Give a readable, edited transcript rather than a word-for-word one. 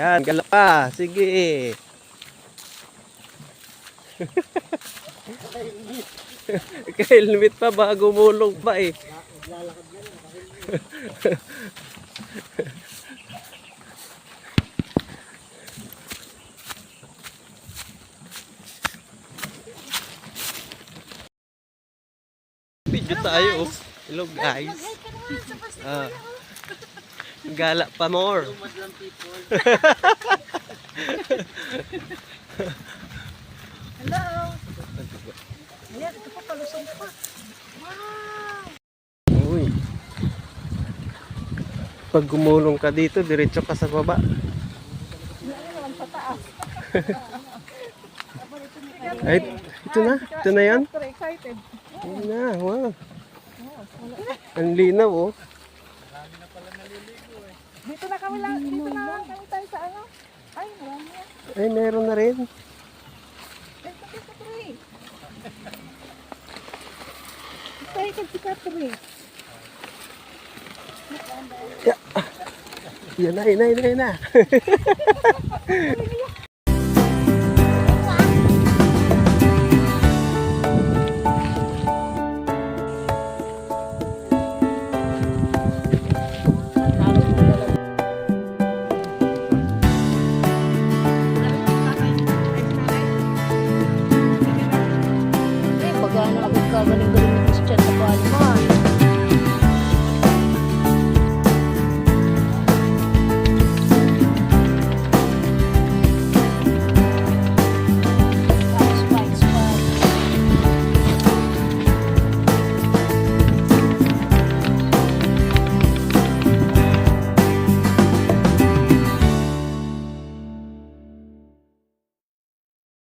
Yan, gala pa. Sige. Ka-helmet pa ba? Gumulong pa eh. Video tayo. Hello guys. Gala pa more. Hello. Ayan, ito pa palusong pa. Wow. Uy. Pag gumulong ka dito, diretso ka sa baba. Ayan, pataas. Ay, ito na. Ito na yan. Excited. Ayun na, wow. Ang linaw oh. Dito na kami lang. Dito na kami tayo sa ano. Ay, marami yan. Ay, meron na rin. Dito, Trey. Tayo kag si Trey. Yan na, yan na. Pag-ano agad ka, galing-galing na Christian sa palo mo.